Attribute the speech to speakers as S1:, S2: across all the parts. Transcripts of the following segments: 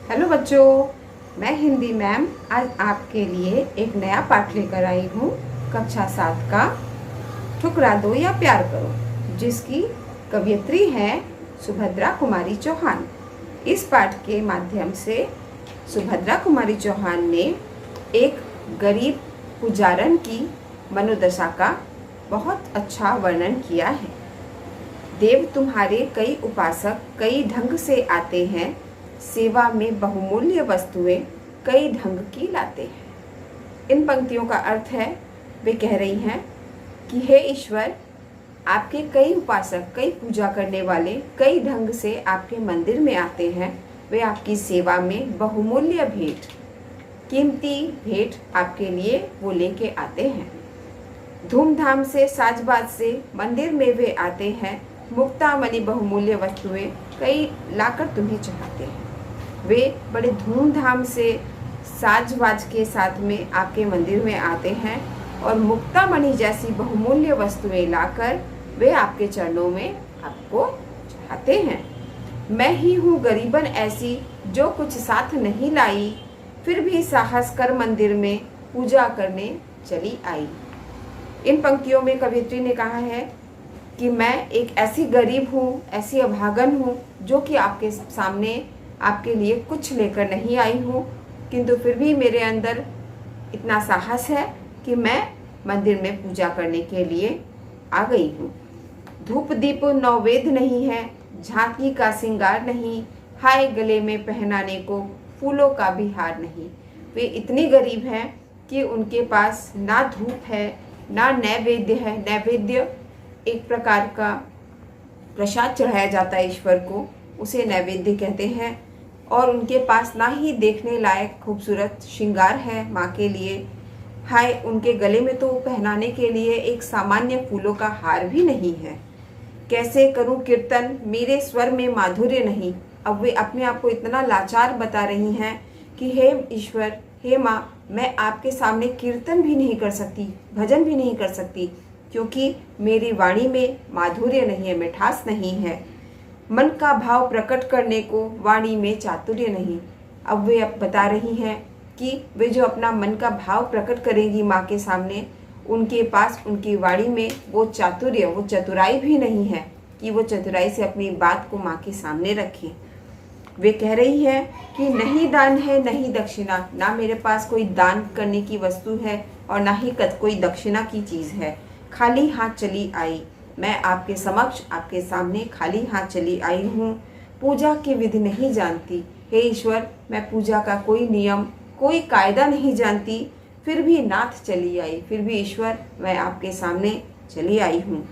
S1: Hello बच्चों, मैं Hindi ma'am आज आपके लिए एक नया पाठ लेकर आई हूँ। कक्षा 7 का ठुकरा दो या प्यार करो, जिसकी कवयित्री है सुभद्रा कुमारी चौहान। इस पाठ के माध्यम से सुभद्रा कुमारी चौहान ने एक गरीब पुजारन की मनोदशा का बहुत अच्छा वर्णन किया है। देव तुम्हारे कई उपासक कई ढंग से आते हैं, सेवा में बहुमूल्य वस्तुएं कई ढंग की लाते हैं। इन पंक्तियों का अर्थ है, वे कह रही हैं कि हे ईश्वर, आपके कई उपासक कई पूजा करने वाले कई ढंग से आपके मंदिर में आते हैं। वे आपकी सेवा में बहुमूल्य भेंट, कीमती भेंट आपके लिए वो लेके आते हैं। धूमधाम से साजबाज से मंदिर में वे आते हैं, मुक्तामणि बहुमूल्य वस्तुएं कई लाकर तुम्हें चढ़ाते हैं। वे बड़े धूमधाम से साजबाज के साथ में आपके मंदिर में आते हैं और मुक्तामणि जैसी बहुमूल्य वस्तुएं लाकर वे आपके चरणों में आपको चढ़ाते हैं। मैं ही हूँ गरीबन ऐसी जो कुछ साथ नहीं लाई, फिर भी साहस कर मंदिर में पूजा करने चली आई। इन पंक्तियों में कवयित्री ने कहा है कि मैं एक ऐसी गरीब हूँ, ऐसी अभागन हूँ जो कि आपके सामने आपके लिए कुछ लेकर नहीं आई हूँ, किंतु फिर भी मेरे अंदर इतना साहस है कि मैं मंदिर में पूजा करने के लिए आ गई हूँ। धूप दीप नौवेद्य नहीं है, झांकी का श्रृंगार नहीं, हाय गले में पहनाने को फूलों का भी हार नहीं। वे इतनी गरीब हैं कि उनके पास ना धूप है ना नैवेद्य है। नैवेद्य एक प्रकार का प्रसाद चढ़ाया जाता है ईश्वर को, उसे नैवेद्य कहते हैं। और उनके पास ना ही देखने लायक खूबसूरत श्रृंगार है माँ के लिए। हाय, उनके गले में तो पहनाने के लिए एक सामान्य फूलों का हार भी नहीं है। कैसे करूं कीर्तन, मेरे स्वर में माधुर्य नहीं। अब वे अपने आप को इतना लाचार बता रही हैं कि हे ईश्वर, हे माँ, मैं आपके सामने कीर्तन भी नहीं कर सकती, भजन भी नहीं कर सकती, क्योंकि मेरी वाणी में माधुर्य नहीं है, मिठास नहीं है। मन का भाव प्रकट करने को वाणी में चातुर्य नहीं। अब वे अब बता रही हैं कि वे जो अपना मन का भाव प्रकट करेंगी माँ के सामने, उनके पास उनकी वाणी में वो चातुर्य, वो चतुराई भी नहीं है कि वो चतुराई से अपनी बात को माँ के सामने रखें। वे कह रही हैं कि नहीं दान है नहीं दक्षिणा, ना मेरे पास कोई दान करने की वस्तु है और ना ही कोई दक्षिणा की चीज़ है। खाली हाथ चली आई, मैं आपके समक्ष आपके सामने खाली हाथ चली आई हूँ। पूजा की विधि नहीं जानती, हे ईश्वर, मैं पूजा का कोई नियम कोई कायदा नहीं जानती, फिर भी नाथ चली आई, फिर भी ईश्वर मैं आपके सामने चली आई हूँ।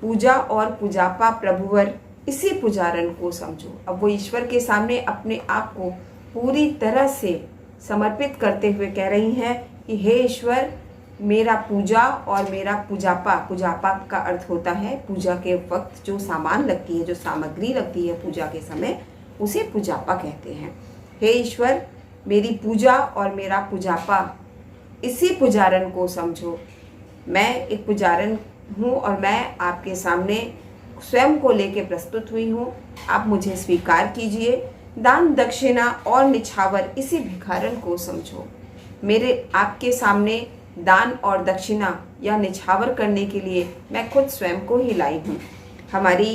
S1: पूजा और पूजापा प्रभुवर, इसी पुजारन को समझो। अब वो ईश्वर के सामने अपने आप को पूरी तरह से समर्पित करते हुए कह रही हैं कि हे ईश्वर, मेरा पूजा और मेरा पूजापा, पूजापा का अर्थ होता है पूजा के वक्त जो सामान लगती है, जो सामग्री लगती है पूजा के समय, उसे पूजापा कहते हैं। हे ईश्वर, मेरी पूजा और मेरा पूजापा, इसी पुजारन को समझो। मैं एक पुजारन हूँ और मैं आपके सामने स्वयं को लेके प्रस्तुत हुई हूँ, आप मुझे स्वीकार कीजिए। दान दक्षिणा और निछावर, इसी भिखारन को समझो। मेरे आपके सामने दान और दक्षिणा या निछावर करने के लिए मैं खुद स्वयं को ही लाई हूँ। हमारी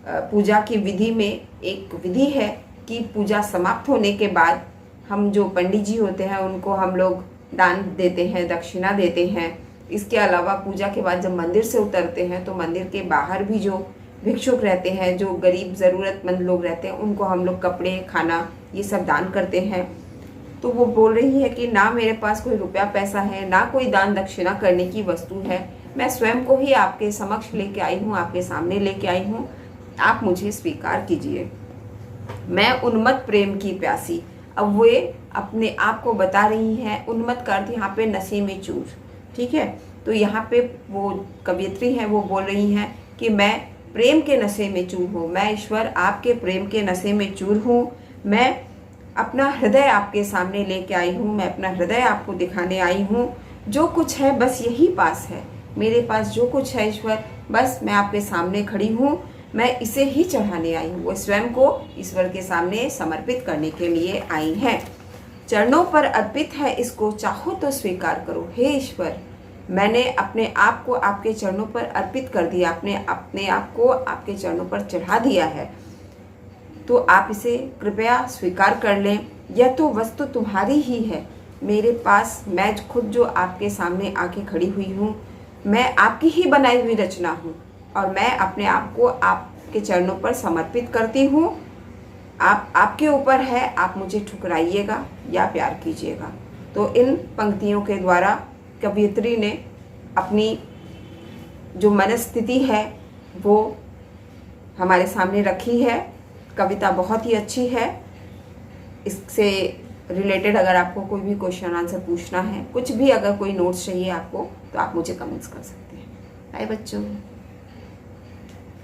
S1: पूजा की विधि में एक विधि है कि पूजा समाप्त होने के बाद हम जो पंडित जी होते हैं उनको हम लोग दान देते हैं, दक्षिणा देते हैं। इसके अलावा पूजा के बाद जब मंदिर से उतरते हैं तो मंदिर के बाहर भी जो भिक्षुक रहते हैं, जो गरीब ज़रूरतमंद लोग रहते हैं, उनको हम लोग कपड़े, खाना, ये सब दान करते हैं। तो वो बोल रही है कि ना मेरे पास कोई रुपया पैसा है, ना कोई दान दक्षिणा करने की वस्तु है, मैं स्वयं को ही आपके समक्ष लेके आई हूँ, आपके सामने लेके आई हूँ, आप मुझे स्वीकार कीजिए। मैं उन्मत्त प्रेम की प्यासी। अब वे अपने आप को बता रही हैं, उन्मत्त का अर्थ यहाँ पे नशे में चूर, ठीक है। तो यहाँ पे वो कवयित्री हैं, वो बोल रही हैं कि मैं प्रेम के नशे में चूर हूँ, मैं ईश्वर आपके प्रेम के नशे में चूर हूँ। मैं अपना हृदय आपके सामने लेके आई हूँ, मैं अपना हृदय आपको दिखाने आई हूँ। जो कुछ है बस यही पास है, मेरे पास जो कुछ है ईश्वर, बस मैं आपके सामने खड़ी हूँ। मैं इसे ही चढ़ाने आई हूँ। वो स्वयं को ईश्वर के सामने समर्पित करने के लिए आई हैं। चरणों पर अर्पित है, इसको चाहो तो स्वीकार करो। हे ईश्वर, मैंने अपने आप को आपके चरणों पर अर्पित कर दिया, अपने आप को आपके चरणों पर चढ़ा दिया है, तो आप इसे कृपया स्वीकार कर लें। यह तो वस्तु तुम्हारी ही है, मेरे पास मैं खुद जो आपके सामने आके खड़ी हुई हूँ, मैं आपकी ही बनाई हुई रचना हूँ और मैं अपने आप को आपके चरणों पर समर्पित करती हूँ। आपके ऊपर है, आप मुझे ठुकराइएगा या प्यार कीजिएगा। तो इन पंक्तियों के द्वारा कवयित्री ने अपनी जो मनस्थिति है वो हमारे सामने रखी है। कविता बहुत ही अच्छी है। इससे रिलेटेड अगर आपको कोई भी क्वेश्चन आंसर पूछना है, कुछ भी अगर कोई नोट्स चाहिए आपको, तो आप मुझे कमेंट्स कर सकते हैं। बाय बच्चों।